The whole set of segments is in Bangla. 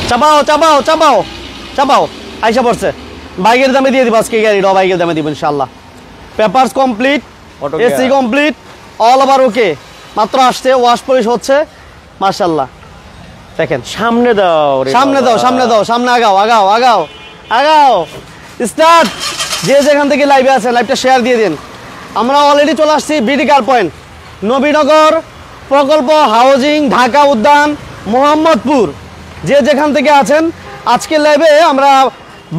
চাপাও চাপাও চাপাও চাপাও আইসা পড়ছে বাইকের দামে দিয়ে দিব আজকে গাড়িটা বাইকের দামে দিব ইনশাআল্লাহ papers complete AC complete all over ওকে মাত্র আসছে ওয়াশ পলিশ হচ্ছে মাশাআল্লাহ দেখেন সামনে দাও সামনে দাও সামনে দাও সামনে আগাও আগাও আগাও আগাও স্টার্ট যে যেখান থেকে লাইভে আছে লাইভটা শেয়ার দিয়ে দিন আমরা অলরেডি চলে আসছি বিডি কার পয়েন্ট নবীনগর প্রকল্প হাউজিং ঢাকা উদ্যান মোহাম্মদপুর যে যেখান থেকে আছেন আজকের লাইভে আমরা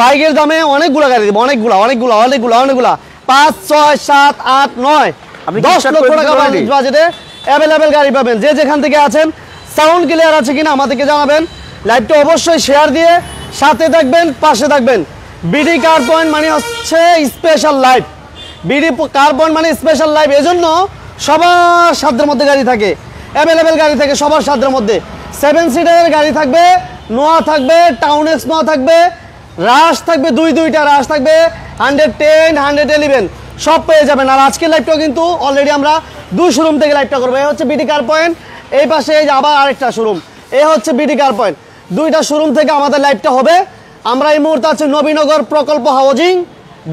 বাইকের দামে অনেকগুলো গাড়ি দিব অনেকগুলা 5 6 7 8 9 10 লক্ষ টাকা বাজেটে অ্যাভেলেবেল গাড়ি পাবেন যে যেখান থেকে আছেন সাউন্ড ক্লিয়ার আছে কিনা আমাদেরকে জানাবেন লাইভটা অবশ্যই শেয়ার দিয়ে সাথে থাকবেন পাশে থাকবেন বিডি কার পয়েন্ট মানে হচ্ছে special live BD car point মানে স্পেশাল লাইভ এজন্য সবার সাধ্যের মধ্যে গাড়ি থাকে অ্যাভেলেবেল গাড়ি থাকে সবার সাধ্যের মধ্যে 7 সিটারের গাড়ি থাকবে নোয়া থাকবে টাউন এক্স নোয়া থাকবে রাশ থাকবে দুইটা রাশ থাকবে 110 111 সব পেয়ে যাবেন আর আজকের লাইভটাও কিন্তু অলরেডি আমরা দুই শোরুম থেকে লাইভটা করবো এই হচ্ছে বিডি কার পয়েন্ট এই পাশে এই যে আবার আরেকটা শোরুম এই হচ্ছে বিডি কার পয়েন্ট দুইটা শোরুম থেকে আমাদের লাইভটা হবে আমরা এই মুহূর্তে আছি নবীনগর প্রকল্প হাউজিং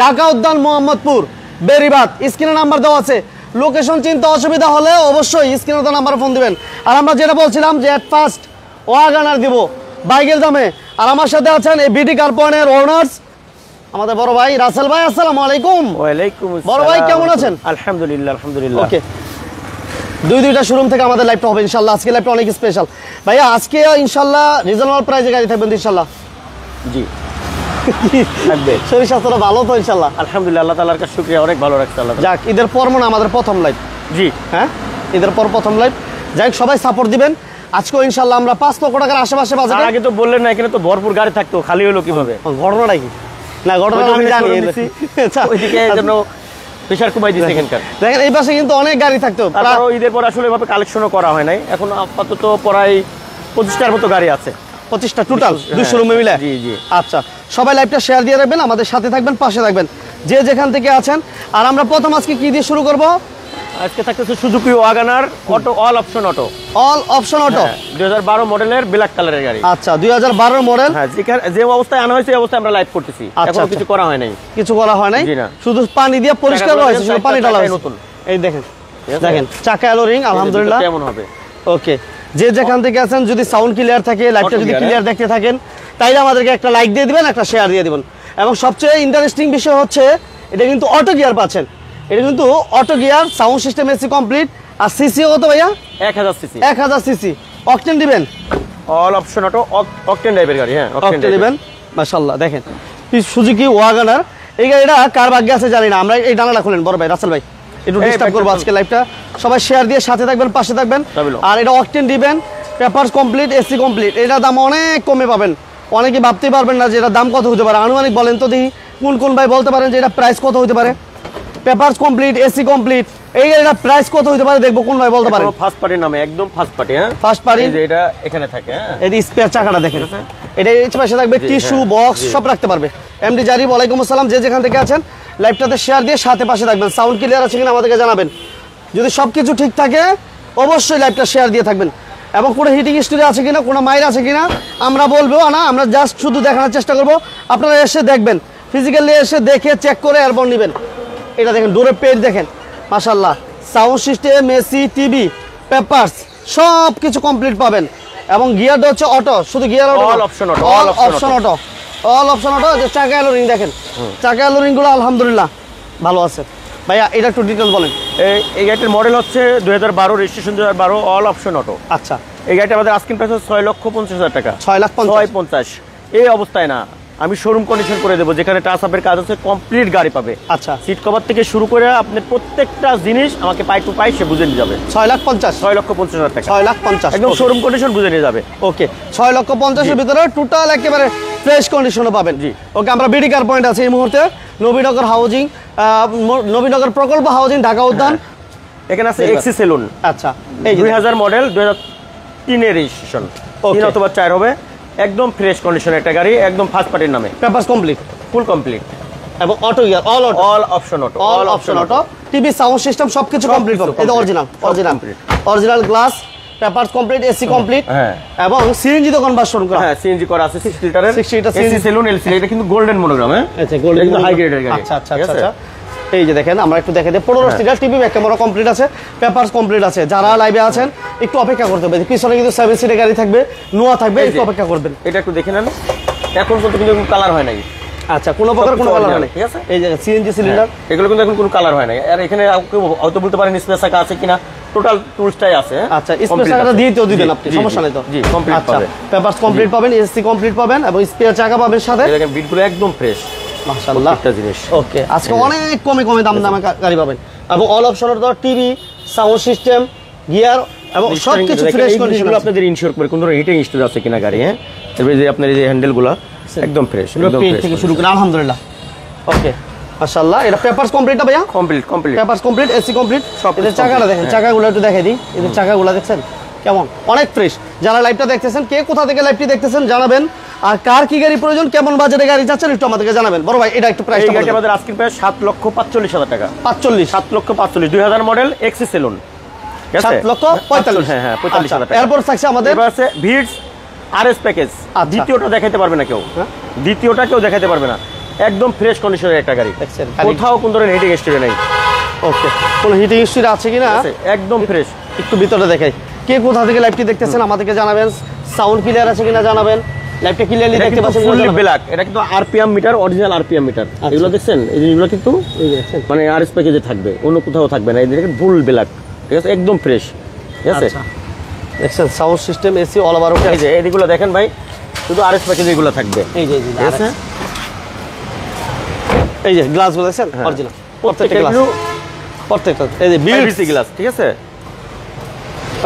ঢাকা উদ্যান মোহাম্মদপুর বেরিবাদ স্ক্রিনে নাম্বার দেওয়া আছে লোকেশন চিন্তা অসুবিধা হলে অবশ্যই স্ক্রিনে নাম্বার ফোন দিবেন আর আমরা যেটা বলছিলাম যে এট ফার্স্ট ওয়াগনার দিব বাইকের দামে আর আমার সাথে আছেন এই বিডি কার পয়েন্টের ওনার্স আমাদের বড় ভাই রাসেল ভাই আসসালামু আলাইকুম ওয়ালাইকুম আসসালাম বড় ভাই কেমন আছেন আলহামদুলিল্লাহ ওকে দুইটা শোরুম থেকে আমাদের লাইভটা হবে ইনশাআল্লাহ আজকে লাইভটা অনেক স্পেশাল ভাইয়া আজকে ইনশাআল্লাহ রিজনেবল প্রাইসে গাড়ি থাকবেন ইনশাআল্লাহ জি থাকবে শরীর স্বাস্থ্য ভালো তো ইনশাআল্লাহ আলহামদুলিল্লাহ আল্লাহ তাআলার কাছে শুকরিয়া অনেক ভালো রাখছে আল্লাহ যাক ঈদের পর মনে আমাদের প্রথম লাইভ জি হ্যাঁ ঈদের পর প্রথম লাইভ যাই সবাই সাপোর্ট দিবেন আজকে ইনশাআল্লাহ আমরা 5 লক্ষ টাকার আশেপাশে বাজারে আগে তো বললেন না এখানে তো ভরপুর গাড়ি থাকতো খালি হলো কিভাবে ঘটনাটা কি না ঘটনা আমি জানি ওইদিকে যেন প্রেসার কমাই দিয়েছে এখানকার দেখেন এই পাশে কিন্তু অনেক গাড়ি থাকতো তারপর ঈদের পর আসলে এভাবে কালেকশনও করা হয় নাই এখন আপাতত প্রায় 25টার মতো গাড়ি আছে 25টা টোটাল দুই শোরুমে মিলে জি জি আচ্ছা সবাই লাইভটা শেয়ার দিয়ে রাখবেন আমাদের সাথে থাকবেন পাশে থাকবেন যে যেখান থেকে আছেন আর আমরা প্রথম আজকে কি দিয়ে শুরু করব আজকে থাকতেছে Suzuki WagonR auto all option auto 2012 মডেলের ব্ল্যাক কালারের গাড়ি আচ্ছা 2012 মডেল হ্যাঁ যে অবস্থায় আনা হয়েছে এই অবস্থায় আমরা লাইভ করতেছি এখনো কিছু করা হয় নাই শুধু পানি দিয়ে পরিষ্কার করা হয়েছে শুধু পানি ঢালা হয়েছে নতুন এই দেখেন চাকা অ্যালো রিং আলহামদুলিল্লাহ কেমন হবে ওকে যে যেখান থেকে আছেন যদি সাউন্ড ক্লিয়ার থাকে লাইভটা যদি ক্লিয়ার দেখতে থাকেন তাইলে আমাদেরকে একটা লাইক দিয়ে দিবেন একটা শেয়ার দিয়ে দিবেন এবং সবচেয়ে ইন্টারেস্টিং বিষয় হচ্ছে এটা কিন্তু অটো গিয়ার পাচ্ছেন এটা কিন্তু auto gear sound system AC complete আর সিসি কত ভাইয়া 1000 সিসি অকটেন দিবেন অল অপশন অটো অকটেন টাইপের গাড়ি হ্যাঁ অকটেন দিবেন মাশাআল্লাহ দেখেন সুজুকি ওয়াগনার এই গাড়িটা কার ভাগ্যে আছে জানি না আমরা এই ডানাটা খুলেন বড় ভাই রাসেল ভাই একটু ডিস্টার্ব করব আজকে লাইভটা সবাই শেয়ার দিয়ে সাথে থাকবেন পাশে থাকবেন আর এটা অকটেন দিবেন পেপারস কমপ্লিট এসি কমপ্লিট এটা দাম অনেক কমে পাবেন অনেকে ভাবতে পারবেন না যে এটা দাম কত হতে পারে আনুমানিক বলেন তো দেখি কোন ভাই বলতে পারেন যে এটা প্রাইস কত হতে পারে পেপারস কমপ্লিট এসি কমপ্লিট এই গাড়িটা প্রাইস কত হতে পারে দেখবো কোন ভাই বলতে পারেন ফার্স্ট পার্টির নামে একদম ফার্স্ট পার্টি হ্যাঁ ফার্স্ট পার্টি যে এটা এখানে থাকে হ্যাঁ এই স্পেয়ার চাকাটা দেখেন এটা এই পাশে থাকবে টিস্যু বক্স সব রাখতে পারবে এমডি জারিব ওয়ালাইকুম আসসালাম যে যেখান থেকে আছেন লাইভটাতে শেয়ার দিয়ে সাথে পাশে থাকবেন সাউন্ড ক্লিয়ার আছে কিনা আমাদেরকে জানাবেন যদি সবকিছু ঠিক থাকে অবশ্যই লাইভটা শেয়ার দিয়ে থাকবেন এবং কোনো হিটিং স্টোরি আছে কিনা কোনো মাইর আছে কিনা আমরা বলবো না আমরা জাস্ট শুধু দেখানোর চেষ্টা করব আপনারা এসে দেখবেন ফিজিক্যালি এসে দেখে চেক করে এরপর নেবেন এটা দেখেন ডোরের পেজ দেখেন মাশাআল্লাহ sound system AC TV papers সব কিছু কমপ্লিট পাবেন এবং গিয়ারটা হচ্ছে অটো শুধু gear auto all option auto all option auto যে চাকা অ্যালো রিং দেখেন চাকা অ্যালো রিংগুলো আলহামদুলিল্লাহ ভালো আছে ভাইয়া এটা একটু ডিটেইলস বলেন এই গাড়িটার মডেল হচ্ছে 2012 রেজিস্ট্রেশন 2012 অল অপশন অটো আচ্ছা এই গাড়িটা আমাদের আস্কিং প্রাইস 6,50,000 টাকা 6,50,000 এই অবস্থায় না আমি শোরুম কন্ডিশন করে দেবো যেখানে টাচ আপের কাজ আছে কমপ্লিট গাড়ি পাবে আচ্ছা সিট কভার থেকে শুরু করে আপনার প্রত্যেকটা জিনিস আমাকে পাই টু পাই সে বুঝে নিয়ে যাবে 6,50,000 টাকা 6,50,000 একদম শোরুম কন্ডিশন বুঝে নিয়ে যাবে ওকে 6,50,000 এর ভিতরে টোটাল একেবারে ফ্রেশ কন্ডিশনে পাবেন জি ওকে আমরা বিডি কার পয়েন্ট আছে এই মুহূর্তে নবীনগর হাউজিং নবীনগর প্রকল্প হাউজিং ঢাকা উদ্যান এখানে আছে এক্সি সেলুন আচ্ছা এই 2000 মডেল 2003 এর রেজিস্ট্রেশন 3 অথবা 4 হবে একদম ফ্রেশ কন্ডিশনের একটা গাড়ি একদম ফার্স্ট পার্টির নামে পেপারস কমপ্লিট ফুল কমপ্লিট এবং auto gear all option auto TV sound system সবকিছু কমপ্লিট হবে এটা original glass papers complete, AC complete, হ্যাঁ, এবং সিএনজি তো কনভার্সন করা। হ্যাঁ সিএনজি করা আছে 6 লিটারের, 6 লিটার এসি সেলুন এলসিডি, এটা কিন্তু গোল্ডেন মনোগ্রাম। হ্যাঁ আচ্ছা, গোল্ডেন কিন্তু হাই গ্রেডের গাড়ি। আচ্ছা আচ্ছা আচ্ছা। এই যে দেখেন, আমরা একটু দেখে দিই, 15 seater TV back camera complete আছে, পেপারস কমপ্লিট আছে। যারা লাইভে আছেন একটু অপেক্ষা করতে হবে, পিছনে কিন্তু 7 সিটের গাড়ি থাকবে, নোয়া থাকবে, একটু অপেক্ষা করবেন। এটা একটু দেখে নেন, এখন পর্যন্ত কিন্তু কোনো কালার হয় নাই। আচ্ছা, কোনো প্রকার কোনো কালার নেই, ঠিক আছে। এই যে সিএনজি সিলিন্ডার, এগুলো কিন্তু এখন কোনো কালার হয় নাই। আর এখানে কেউ হয়তো বলতে পারেন স্পেস চাকা আছে কিনা, টোটাল টুলসটাই আছে। আচ্ছা, স্পেস চাকাটা দিয়ে তো দিবেন আপনি, সমস্যা নাই তো? জি, কমপ্লিট পাবে। পেপারস কমপ্লিট পাবেন, এসি কমপ্লিট পাবেন, এবং স্পেয়ার চাকা পাবেন সাথে। দেখেন বিটগুলো একদম ফ্রেশ, মাশাআল্লাহ একটা জিনিস। ওকে, আজকে অনেক কমে কমে দামে গাড়ি পাবেন, এবং অল অপশনের তো টিভি, সাউন্ড সিস্টেম, গিয়ার এবং সবকিছু ফ্রেশ কন্ডিশন। আপনাদের ইনশিওর করে কোন ধরনের হিটিং ইস্যু আছে কিনা গাড়ি। হ্যাঁ, এবারে যে আপনার এই যে হ্যান্ডেলগুলো একদম ফ্রেশ, একদম পেট থেকে শুরু করে আলহামদুলিল্লাহ। ওকে মাশাআল্লাহ, এটা পেপারস কমপ্লিট না ভাইয়া? Complete complete, papers complete, AC complete, সব এদের চাকাটা দেখেন, চাকাগুলো একটু দেখাই দিই। এদের চাকাগুলো দেখছেন কেমন, অনেক ফ্রেশ। যারা লাইভটা দেখতেছেন, কে কোথা থেকে লাইভটি দেখতেছেন জানাবেন, আর কার কি গাড়ি প্রয়োজন, কেমন বাজেটে গাড়ি চাচ্ছেন একটু আমাদেরকে জানাবেন। বড় ভাই, এটা একটু প্রাইস গাড়ি আমাদের আজকের প্রাইস 7,45,000 টাকা। 45, 7,45,000, 2000 মডেল, এক্সি সেলুন, 7,45,000। হ্যাঁ হ্যাঁ, 45,000 টাকা। এরপর থাকছে আমাদের এবার আছে ভিটস আরএস প্যাকেজ। দ্বিতীয়টা দেখাইতে পারবে না কেউ, দ্বিতীয়টা কেউ দেখাইতে পারবে না, একদম ফ্রেশ কন্ডিশনের একটা গাড়ি, কোথাও কোন ধরনের হিটিং হিস্ট্রি নেই। ওকে, কোনো হিটিং হিস্ট্রি আছে কিনা একদম ফ্রেশ। একটু ভিতরে দেখাই, কে কোথা থেকে লাইভটি দেখতেছেন আমাদেরকে জানাবেন, সাউন্ড ক্লিয়ার আছে কিনা জানাবেন, লাইভটা ক্লিয়ারলি দেখতে পাচ্ছেন ফুললি ব্ল্যাক। এটা কিন্তু RPM meter, original RPM meter. এগুলো দেখছেন, এই জিনিসগুলো কিন্তু মানে আরএস প্যাকেজে থাকবে, অন্য কোথাও থাকবে না। এই দেখেন ফুল ব্ল্যাক, ঠিক আছে, একদম ফ্রেশ, ঠিক আছে। দেখছেন sound system, AC all over. এই যে এইগুলো দেখেন ভাই, শুধু আরএস প্যাকেজে এগুলো থাকবে। এই যে ঠিক আছে, এই যে গ্লাসগুলো দেখছেন অরিজিনাল, প্রত্যেকটা গ্লাস, প্রত্যেকটা। এই যে বিএলসি গ্লাস, ঠিক আছে।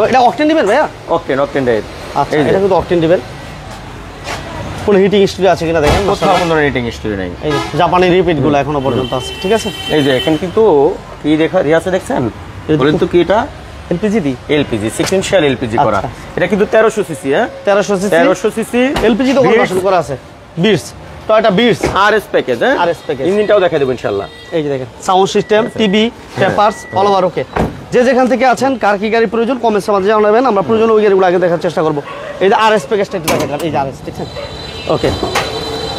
এটা অকটেন দিবেন ভাইয়া? Octane, octane date. আচ্ছা, এটা কিন্তু অকটেন দিবেন। কোনো হিটিং হিস্ট্রি আছে কিনা দেখেন, কোথাও কোনো ধরনের হিটিং হিস্ট্রি নেই। এই যে জাপানি রিপিটগুলো এখনো পর্যন্ত আছে, ঠিক আছে। এই যে এখানে কিন্তু কি দেখা আছে দেখছেন, বলেন তো কি এটা? এলপিজি দি, এলপিজি, সিকোয়েন্সিয়াল এলপিজি করা। এটা কিন্তু 1300 সিসি। হ্যাঁ, 1300 সিসি এলপিজি তো কনভার্সন করা আছে। Vitz, Toyota Vitz RS package. হ্যাঁ, আরএস প্যাকেজ। ইঞ্জিনটাও দেখাই দেব ইনশাআল্লাহ। এই যে দেখেন sound system, TV, papers all over. Okay, যে যেখান থেকে আছেন, কার কি গাড়ি প্রয়োজন কমেন্টসের মাঝে জানাবেন, আমরা প্রয়োজন ওই গাড়িগুলো আগে দেখার চেষ্টা করব। এই যে আরএস প্যাকেজটা একটু দেখালাম, এই যে আরএস, দেখছেন। ওকে,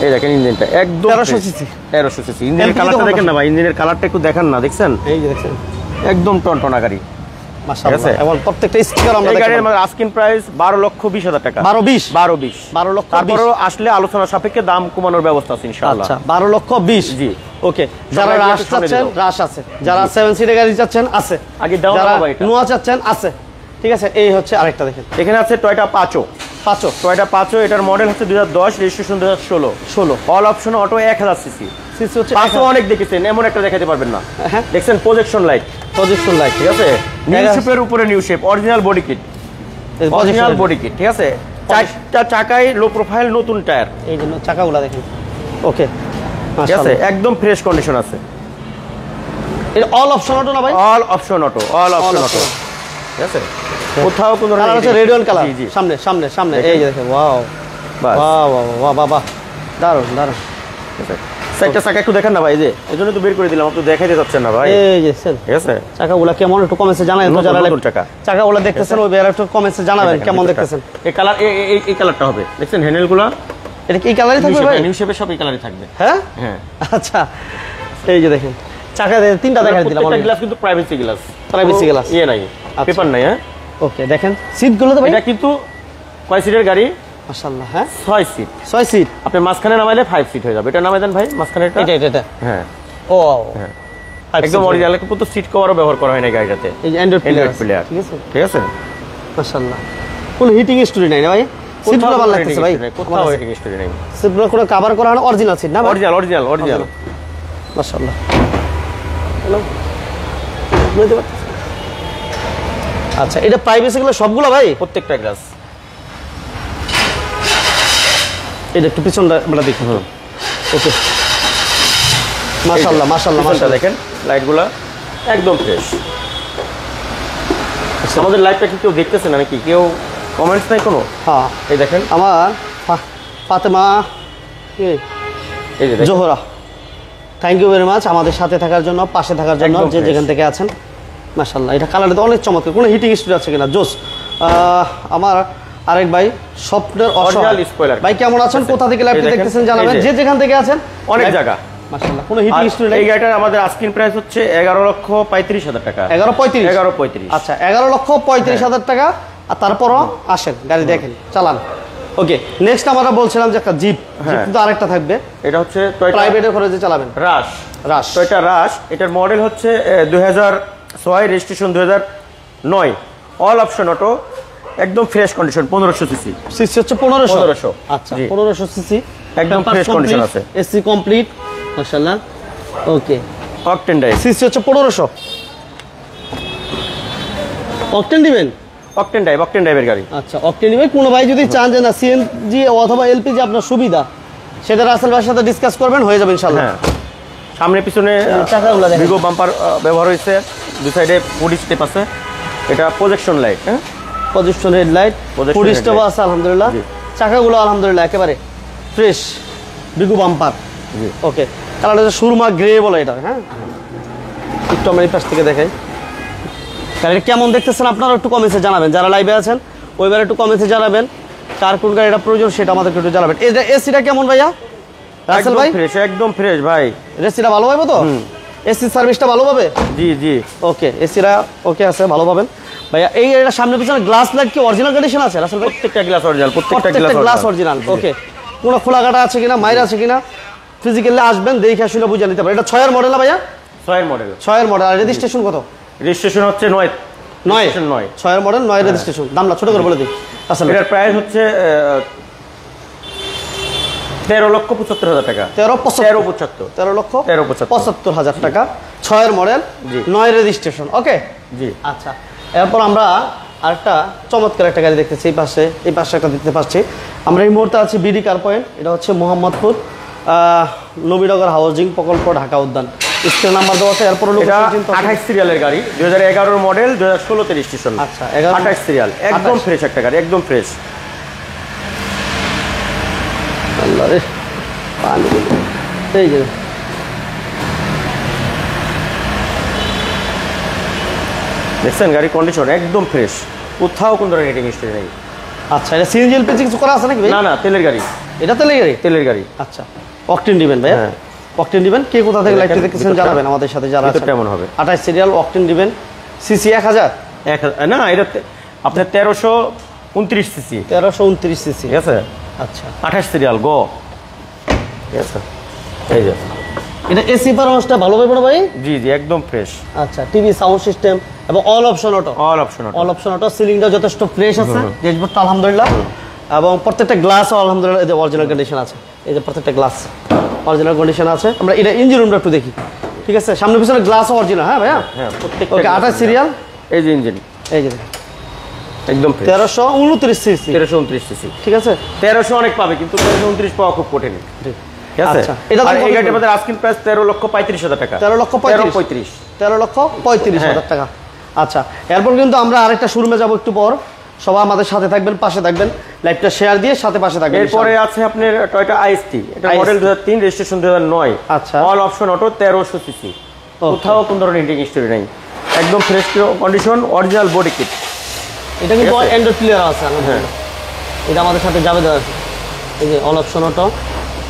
এই দেখেন ইঞ্জিনটা একদম 1300 সিসি, 1300 সিসি। ইঞ্জিনের কালারটা দেখেন না ভাই, ইঞ্জিনের কালারটা একটু দেখান না, দেখছেন? এই যে দেখছেন একদম টনটনা গাড়ি, মাশাআল্লাহ। এবং প্রত্যেকটা স্টিকার আমরা এই গাড়ির আমাদের আস্কিং প্রাইস 12,20,000 টাকা। 12 লক্ষ। তারপরও আসলে আলোচনা সাপেক্ষে দাম কমানোর ব্যবস্থা আছে ইনশাআল্লাহ। আচ্ছা, 12,20,000। জি, ওকে। যারা রাশ চাচ্ছেন, রাশ আছে। যারা 7 সিটের গাড়ি চাচ্ছেন, আছে। আগে দাও না ভাই, এটা নোয়া চাচ্ছেন, আছে, ঠিক আছে। এই হচ্ছে আরেকটা দেখেন, এখানে আছে টয়োটা পাঁচো। টয়োটা পাঁচো, এটার মডেল হচ্ছে 2010, registration 2016। All option auto, 1000 CC. CC হচ্ছে পাঁচো অনেক দেখেছেন, এমন একটা দেখাতে পারবেন না। দেখছেন প্রজেকশন লাইট, ঠিক আছে। নিউ শেপের উপরে new shape, original body kit, original body kit, ঠিক আছে। চারটা চাকায় লো প্রোফাইল নতুন টায়ার, এই জন্য চাকাগুলো দেখেন। ওকে, ঠিক আছে, একদম ফ্রেশ কন্ডিশন আছে। এটা অল অপশন অটো না ভাই? All option auto, all option auto, ঠিক আছে। কোথাও কোনো কালার হচ্ছে রেড ওয়ান কালার। সামনে সামনে সামনে, এই যে দেখেন, ওয়াও ওয়াও ওয়াও, বাবা দারুন দারুন। চারটা চাকা একটু দেখেন না ভাই, যে এজন্য তো বের করে দিলাম, আপনি দেখাইতে যাচ্ছেন না ভাই। এই যে ঠিক আছে, চাকাগুলো কেমন একটু কমেন্টে জানাবেন তো, যারা চাকাগুলো দেখতেছেন ওই বের একটু কমেন্টে জানাবেন কেমন দেখতেছেন। এই কালার, এই কালারটা হবে, দেখছেন হ্যান্ডেলগুলো এটা কি কালারই থাকবে ভাই? নিউ শেপের সব এই কালারই থাকবে। হ্যাঁ হ্যাঁ, আচ্ছা। এই যে দেখেন চাকা তিনটা দেখাই দিলাম, একটা গ্লাস কিন্তু প্রাইভেসি গ্লাস, গ্লাস ইয়ে নাই, পেপার নাই। হ্যাঁ, ওকে। দেখেন সিটগুলো তো ভাই, এটা কিন্তু কয় সিটের গাড়ি? মাশাআল্লাহ, হ্যাঁ 6 সিট। 6 সিট। আপনি মাঝখানে নামাইলে 5 সিট হয়ে যাবে। এটা নামাই দেন ভাই, মাঝখানে এটা। হ্যাঁ, ও হ্যাঁ, একদম অরিজিনাল, কিন্তু সিট কভারও ব্যবহার করা হয় না গাড়িটাতে। এই যে অ্যান্ড্রয়েড প্লেয়ার, ঠিক আছে, ঠিক আছে। মাশাআল্লাহ, কোনো হিটিং স্টোরি নাই না ভাই? সিটগুলো ভালো লাগতেছে ভাই, কোথাও হিটিং স্টোরি নাই। সিটগুলো কোনো কভার করা হয় না, অরিজিনাল সিট না? অরিজিনাল। মাশাআল্লাহ। হ্যালো, আচ্ছা, এটা প্রাইভেসি গুলো সবগুলো ভাই? প্রত্যেকটা গ্লাস। এটা একটু পিছনটা আমরা দেখি। ওকে, মাশাআল্লাহ মাশাআল্লাহ মাশাআল্লাহ। দেখেন লাইটগুলো একদম ফ্রেশ। আমাদের লাইভটা কি কেউ দেখতেছে না নাকি? কেউ কমেন্টস নাই কোনো? হ্যাঁ, এই দেখেন আমার ফাতেমা, এই যে Zohra, thank you very much আমাদের সাথে থাকার জন্য, পাশে থাকার জন্য, যে যেখান থেকে আছেন। মাশাআল্লাহ, এটা কালারটা তো অনেক চমৎকার। কোনো হিটিং স্টোরি আছে কিনা? জোস, আমার আরেক ভাই স্বপ্নের অরিজিনাল স্পয়লার। ভাই কেমন আছেন, কোথা থেকে লাইভটি দেখতেছেন জানাবেন, যে যেখান থেকে আছেন। অনেক জায়গা মাশাআল্লাহ, কোনো হিট হিস্ট্রি নেই। এই গাড়িটার আমাদের আস্কিং প্রাইস হচ্ছে 11,35,000 টাকা। 11,35,000 আচ্ছা, 11,35,000 টাকা। আর তারপরও আসেন, গাড়ি দেখেন, চালান। ওকে, নেক্সট আমরা বলছিলাম যে একটা জিপ, কিন্তু আরেকটা থাকবে, এটা হচ্ছে প্রাইভেটের খরচে চালাবেন। রাশ টয়োটা রাশ, এটার মডেল হচ্ছে 2006, রেজিস্ট্রেশন 2009, অল অপশন অটো, একদম ফ্রেশ কন্ডিশন, 1500 সিসি। সিসি হচ্ছে 1500। আচ্ছা, 1500 সিসি, একদম ফ্রেশ কন্ডিশন আছে, এসি কমপ্লিট, মাশাআল্লাহ। ওকে, অকটেন ড্রাইভ, সিসি হচ্ছে 1500। অকটেন দিবেন? অকটেন ড্রাইভের গাড়ি। আচ্ছা, অকটেন দিবেন। কোনো ভাই যদি চান যে না সিএনজি অথবা এলপিজি আপনার সুবিধা, সেটা রাসেল ভাইয়ের সাথে ডিসকাস করবেন, হয়ে যাবে ইনশাআল্লাহ। হ্যাঁ, সামনে পিছনে চাকাগুলো দেখেন, ভিগো বাম্পার ব্যবহার হয়েছে, দুই সাইডে ফুড স্টেপ আছে, এটা প্রজেকশন লাইট, হ্যাঁ, প্রজেকশন হেডলাইট, ফুড স্টেপ আছে আলহামদুলিল্লাহ। চাকাগুলো আলহামদুলিল্লাহ একেবারে ফ্রেশ, ভিগো বাম্পার। ওকে, কালারটা হচ্ছে সুরমা গ্রে বলে এটা। হ্যাঁ, একটু আমরা এই পাশ থেকে দেখাই গাড়িটা কেমন দেখতেছেন, আপনারা একটু কমেন্টে জানাবেন, যারা লাইভে আছেন ওইবার একটু কমেন্টে জানাবেন কার কোন গাড়িটা প্রয়োজন, সেটা আমাদেরকে একটু জানাবেন। এটা এসিটা কেমন ভাইয়া? রাসেল ভাই ফ্রেশ, একদম ফ্রেশ ভাই। এসিটা ভালো পাবো তো? এসি সার্ভিসটা ভালো পাবে? জি। ওকে, এসিটা ওকে আছে, ভালো পাবেন ভাইয়া। এই এটা সামনে পিছনে গ্লাস লাইট কি অরিজিনাল কন্ডিশন আছে রাসেল ভাই? প্রত্যেকটা গ্লাস অরিজিনাল, প্রত্যেকটা গ্লাস অরিজিনাল। ওকে, কোনো খোলা কাটা আছে কিনা, মাইর আছে কিনা, ফিজিক্যালি আসবেন, দেখে শুনে বুঝে নিতে পারেন। এটা 6 এর মডেল না ভাইয়া? 6 এর মডেল। 6 এর মডেল। আর রেজিস্ট্রেশন কত? রেজিস্ট্রেশন হচ্ছে 9। 6 এর মডেল, 9 রেজিস্ট্রেশন। দামটা ছোট করে বলে দিই। আসলে এটার প্রাইস হচ্ছে 13,75,000 টাকা। 13,75,000 টাকা, 6 এর মডেল, 9 রেজিস্ট্রেশন। ওকে জি। আচ্ছা, এরপর আমরা আরেকটা চমৎকার একটা গাড়ি দেখতেছি, এই পাশে একটা দেখতে পাচ্ছি আমরা। এই মুহূর্তে আছি বিডি কার পয়েন্ট, এটা হচ্ছে মোহাম্মদপুর নবীনগর হাউজিং প্রকল্প, ঢাকা উদ্যান। স্ক্রিন নাম্বার দেওয়া আছে। এরপর 28 সিরিয়ালের গাড়ি, 2011 মডেল, 2016 রেজিস্ট্রেশন। আচ্ছা, 28 সিরিয়াল, একদম ফ্রেশ একটা গাড়ি, একদম ফ্রেশ। আল্লাহ রে, পানি এই যে দেখছেন গাড়ি কন্ডিশন একদম ফ্রেশ, কোথাও কোন ধরনের রেটিং হিস্ট্রি নেই। আচ্ছা, এটা সিএনজি এলপিজি কিছু করা আছে নাকি ভাই? না, তেলের গাড়ি। এটা তেলের গাড়ি। আচ্ছা, অকটেন দিবেন ভাই? হ্যাঁ, অকটেন দিবেন। কে কোথা থেকে লাইভটি দেখতেছেন জানাবেন আমাদের সাথে, যারা আছে কেমন হবে। 28 সিরিয়াল, অকটেন দিবেন। সিসি 1000 না, এটা আপনার 1329 সিসি। 1329 সিসি, ঠিক আছে। আচ্ছা, 28 সিরিয়াল গো। ঠিক আছে, এই যে এটা এসি পারফরম্যান্সটা ভালো পাবে না ভাই? জি, একদম ফ্রেশ। আচ্ছা, টিভি সাউন্ড সিস্টেম এবং অল অপশন অটো, সিলিংটা যথেষ্ট ফ্রেশ আছে, ড্যাশবোর্ডটা আলহামদুলিল্লাহ, এবং প্রত্যেকটা গ্লাসও আলহামদুলিল্লাহ এই যে অরিজিনাল কন্ডিশন আছে। এই যে প্রত্যেকটা গ্লাস অরিজিনাল কন্ডিশন আছে। আমরা এটা ইঞ্জিন রুমটা একটু দেখি। ঠিক আছে, সামনে পিছনে গ্লাসও অরিজিনাল। হ্যাঁ ভাইয়া, প্রত্যেকটা। ওকে, 28 সিরিয়াল, এই যে ইঞ্জিন, এই যে একদম 1329 সিসি। 1329 সিসি, ঠিক আছে। 1300 অনেক পাবে, কিন্তু 1329 পাওয়া খুব কঠিন। ঠিক আছে। এটা এই গাড়িটার আমাদের আস্কিং প্রাইস 13,35,000 টাকা। 13,35,000 টাকা। আচ্ছা, এরপর কিন্তু আমরা আরেকটা শোরুমে যাব একটু পর। সবাই আমাদের সাথে থাকবেন, পাশে থাকবেন, লাইভটা শেয়ার দিয়ে সাথে পাশে থাকবেন। এরপরে আছে আপনার টয়োটা আইএসটি, এটা মডেল 2003, রেজিস্ট্রেশন 2009। আচ্ছা, অল অপশন অটো, 1300 সিসি, কোথাও কোন ধরনের হিটিং হিস্টরি নাই, একদম fresh condition, original body kit. এটা কিন্তু অ্যান্ড্রয়েড প্লেয়ার আছে। হ্যাঁ, এটা আমাদের সাথে যাবে দেওয়া আছে। এই যে all option auto,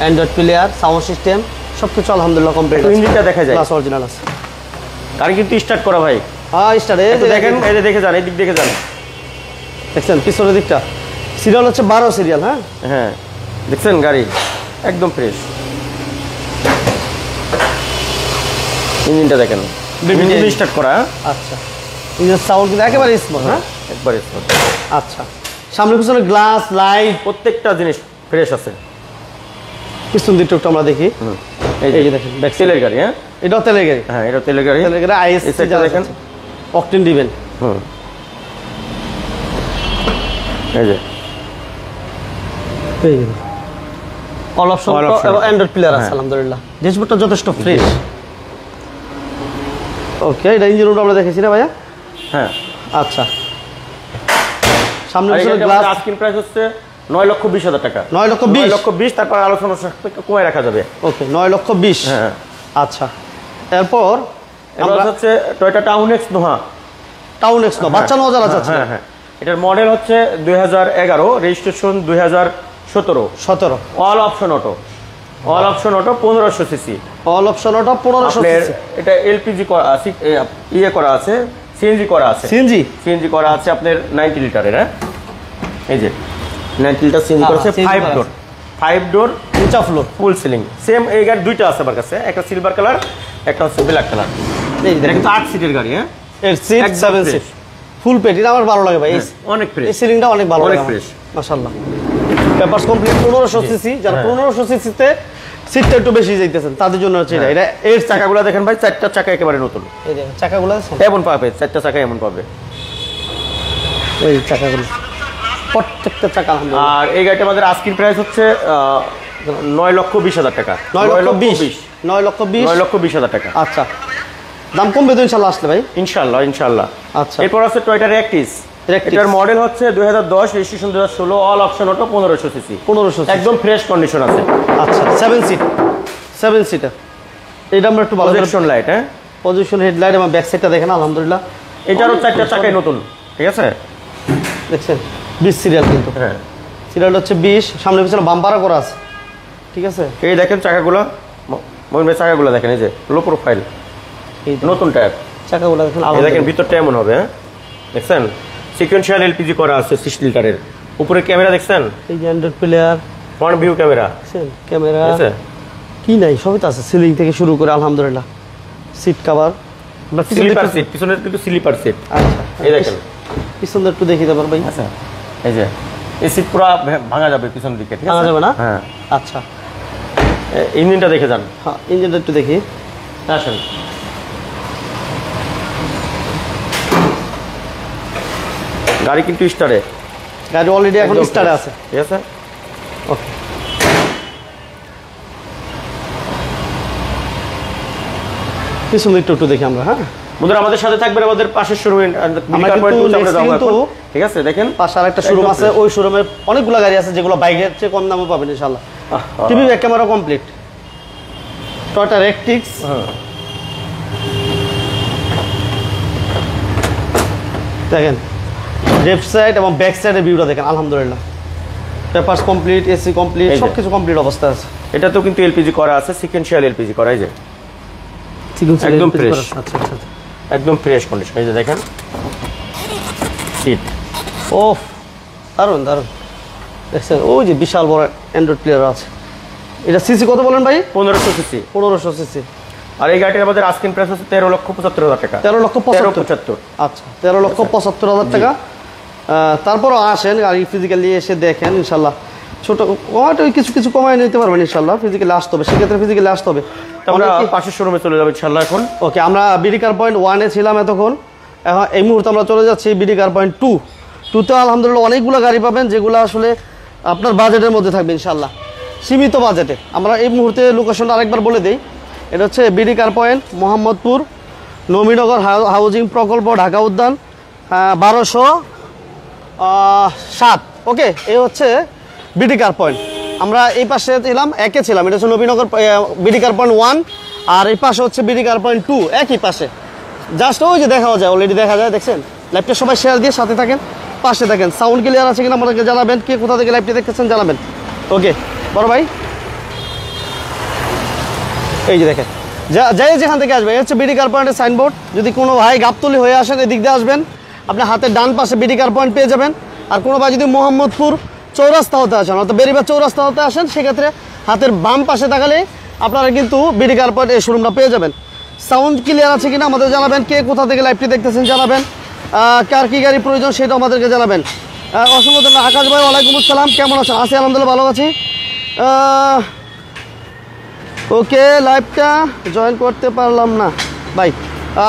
Android player, sound system সবকিছু আলহামদুলিল্লাহ কমপ্লিট। ইঞ্জিনটা দেখা যায়, প্লাস অরিজিনাল আছে। গাড়ি কিন্তু স্টার্ট করা ভাই। হ্যাঁ, স্টার্ট। এই যে দেখেন, এই যে দেখে যান, এই দিক দেখে যান, দেখছেন পিছনের দিকটা, সিরিয়াল হচ্ছে 12 সিরিয়াল। হ্যাঁ হ্যাঁ, দেখছেন গাড়ি একদম ফ্রেশ। ইঞ্জিনটা দেখেন, ইঞ্জিন স্টার্ট করা। আচ্ছা, ইঞ্জিন সাউন্ড কিন্তু একেবারে স্মুথ। হ্যাঁ, একবারে স্মুথ। আচ্ছা, সামনে পিছনে গ্লাস, লাইট, প্রত্যেকটা জিনিস ফ্রেশ আছে। পিছন দিকটা একটু আমরা দেখি। এই যে দেখেন, তেলের গাড়ি। হ্যাঁ, এটাও তেলের গাড়ি। হ্যাঁ, এটা তেলের গাড়ি। আইএসটি দেখেন, অকটেন দিবেন। এই যে অল অপশন এবং অ্যান্ড্রয়েড প্লেয়ার আছে আলহামদুলিল্লাহ। ড্যাশবোর্ডটা যথেষ্ট ফ্রেশ। ওকে, এটা ইঞ্জিন রুমটা আমরা দেখেছি না ভাইয়া? হ্যাঁ। আচ্ছা, সামনে পিছনে গ্লাস। আস্কিং প্রাইস হচ্ছে 9,20,000 টাকা। 9,20,000, তারপর আলোচনা সাপেক্ষে কমে রাখা যাবে। ওকে, 9,20,000। হ্যাঁ। আচ্ছা, এরপর আমরা হচ্ছে টয়োটা টাউন এক্স নোহা। বাচ্চা নজর আছে। হ্যাঁ হ্যাঁ, এটার মডেল হচ্ছে 2011, registration 2017। All option auto, all option auto 1500 CC. All option auto 1500 CC. এটা এলপিজি ইয়ে করা আছে, সিএনজি করা আছে। সিএনজি করা আছে আপনার 90 লিটারের। হ্যাঁ, এই যে 90 লিটার সিএনজি করা আছে, 5 ডোর নিচা ফ্লোর, ফুল সিলিং। সেম এই গাড়ি দুইটা আছে আমার কাছে, একটা সিলভার কালার, একটা হচ্ছে ব্ল্যাক কালার। এই দেখেন, কিন্তু 8 সিটের গাড়ি। হ্যাঁ, এর সিট 7 সিট ফুল পেট, এটা আমার ভালো লাগে ভাই। অনেক ফ্রেশ, এই সিলিংটা অনেক ভালো লাগে, অনেক ফ্রেশ মাশাআল্লাহ। Papers complete 1500 CC. যারা 1500 সিসিতে সিটটা একটু বেশি যাইতেছেন তাদের জন্য হচ্ছে এটা। এর চাকাগুলো দেখেন ভাই, 4টা চাকা একেবারে নতুন। এই দেখেন চাকাগুলো এমন পাবে, 4টা চাকা এমন পাবে এই চাকাগুলো, প্রত্যেকটা চাকা আলহামদুলিল্লাহ। আর এই গাড়িটা আমাদের আস্কিং প্রাইস হচ্ছে 9,20,000 টাকা। 9,20,000 টাকা। আচ্ছা, দাম কমবে তো ইনশাআল্লাহ আসলে ভাই? ইনশাআল্লাহ। আচ্ছা, এরপর আছে টয়োটা র্যাকটিস। এটার মডেল হচ্ছে 2010, registration 2016, all option auto 1500 CC. একদম ফ্রেশ কন্ডিশন আছে। আচ্ছা, 7 সিটার। এটা আমরা একটু ভালো পজিশন লাইট। হ্যাঁ, পজিশন হেডলাইট এবং ব্যাক সাইডটা দেখেন আলহামদুলিল্লাহ। এটারও 4টা চাকাই নতুন, ঠিক আছে? দেখছেন 20 সিরিয়াল, কিন্তু হ্যাঁ, সিরিয়াল হচ্ছে 20, সামনে পিছনে বাম্পারও করা আছে, ঠিক আছে? এই দেখেন চাকাগুলো, মহিন ভাই চাকাগুলো দেখেন, এই যে লো প্রোফাইল, এই নতুন টায়ার চাকাগুলো দেখেন। এই দেখেন ভিতরটা এমন হবে। হ্যাঁ, দেখছেন সিকোয়েন্সিয়াল এলপিজি করা আছে 60 লিটারের। উপরে ক্যামেরা দেখছেন, এই যে Android player, front view camera, camera আছে কি নাই সবই তো আছে, সিলিং থেকে শুরু করে আলহামদুলিল্লাহ। সিট কভার, স্লিপার সিট, পিছনে কিন্তু স্লিপার সিট। আচ্ছা, এই দেখেন পিছনটা একটু দেখি দেবার ভাই। আচ্ছা, এই যে এই সিট পুরো ভাঙা যাবে পিছন দিকে, ঠিক আছে? ভাঙা যাবে না? হ্যাঁ। আচ্ছা, ইঞ্জিনটা দেখে যান। হ্যাঁ, ইঞ্জিনটা একটু দেখি। আসেন, গাড়ি কিন্তু স্টারে, গাড়ি অলরেডি এখন স্টারে আছে, ঠিক আছে? ওকে। পিছন একটু দেখি আমরা। হ্যাঁ বন্ধুরা, আমাদের সাথে থাকবেন আমাদের পাশের শোরুমে, ঠিক আছে? দেখেন পাশে আরেকটা শোরুম আছে, ওই শোরুমে অনেকগুলো গাড়ি আছে যেগুলো বাইকের চেয়ে কম দামে পাবেন ইনশাআল্লাহ। TV back camera complete, Toyota Ractis. দেখেন লেফট সাইড এবং ব্যাক সাইডের ভিউটা দেখেন আলহামদুলিল্লাহ। পেপারস কমপ্লিট, এসি কমপ্লিট, সবকিছু কমপ্লিট অবস্থা আছে। এটা তো কিন্তু এলপিজি করা আছে, সিকোয়েন্সিয়াল এলপিজি করা, এই যে একদম ফ্রেশ। আচ্ছা, একদম ফ্রেশ কন্ডিশন। এই যে দেখেন সিট, ওফ দারুন দেখছেন, ওই যে বিশাল বড় অ্যান্ড্রয়েড প্লেয়ার আছে। এটা সিসি কত বলেন ভাই? 1500 সিসি। 1500 সিসি। আর এই গাড়ির আমাদের আস্কিং প্রাইস হচ্ছে 13,75,000 টাকা। 13,75,000। আচ্ছা, 13,75,000 টাকা। তারপরও আসেন গাড়ি ফিজিক্যালি এসে দেখেন ইনশাল্লাহ। ছোট হয়তো কিছু কমায় নিতে পারবেন ইনশাল্লাহ। ফিজিক্যালি আসতে হবে, সেক্ষেত্রে ফিজিক্যালি আসতে হবে। আমরা পাশের শোরুমে চলে যাবো ইনশাল্লাহ এখন। ওকে, আমরা বিডি কার পয়েন্ট 1-এ ছিলাম এতক্ষণ। এখন এই মুহূর্তে আমরা চলে যাচ্ছি বিডি কার পয়েন্ট 2-তে। আলহামদুলিল্লাহ অনেকগুলো গাড়ি পাবেন যেগুলো আসলে আপনার বাজেটের মধ্যে থাকবে ইনশাল্লাহ, সীমিত বাজেটে। আমরা এই মুহূর্তে লোকেশনটা আরেকবার বলে দিই। এটা হচ্ছে BD car point, Mohammadpur, Nabinagar housing প্রকল্প, ঢাকা উদ্যান, 1207। ওকে, এই হচ্ছে বিডি কার পয়েন্ট। আমরা এই পাশে ছিলাম, 1-এ ছিলাম। এটা হচ্ছে নবীনগর বিডি কার পয়েন্ট 1, আর এই পাশে হচ্ছে বিডি কার পয়েন্ট 2, একই পাশে। জাস্ট ওই যে দেখা যায়, অলরেডি দেখা যায়, দেখছেন? লাইভটা সবাই শেয়ার দিয়ে সাথে থাকেন, পাশে থাকেন। সাউন্ড ক্লিয়ার আছে কিনা আমাদেরকে জানাবেন, কে কোথা থেকে লাইভটি দেখতেছেন জানাবেন। ওকে বড় ভাই, এই যে দেখেন, যাই যেখান থেকে আসবে, এই হচ্ছে বিডি কার পয়েন্টের সাইনবোর্ড। যদি কোনো ভাই গাবতলি হয়ে আসেন, এদিক দিয়ে আসবেন, আপনি হাতের ডান পাশে বিডি কার পয়েন্ট পেয়ে যাবেন। আর কোনো ভাই যদি মোহাম্মদপুর চৌরাস্তা হতে আসেন, অর্থাৎ বেরিবাদ চৌরাস্তা হতে আসেন, সেক্ষেত্রে হাতের বাম পাশে তাকালে আপনারা কিন্তু বিডি কার পয়েন্ট এই শোরুমটা পেয়ে যাবেন। সাউন্ড ক্লিয়ার আছে কিনা আমাদের জানাবেন, কে কোথা থেকে লাইভটি দেখতেছেন জানাবেন, কার কী গাড়ি প্রয়োজন সেটা আমাদেরকে জানাবেন। অসংখ্য ধন্যবাদ। আকাশ ভাই ওয়ালাইকুম আসসালাম, কেমন আছেন? আছি আলহামদুলিল্লাহ, ভালো আছি। ওকে, লাইভটা জয়েন করতে পারলাম না ভাই।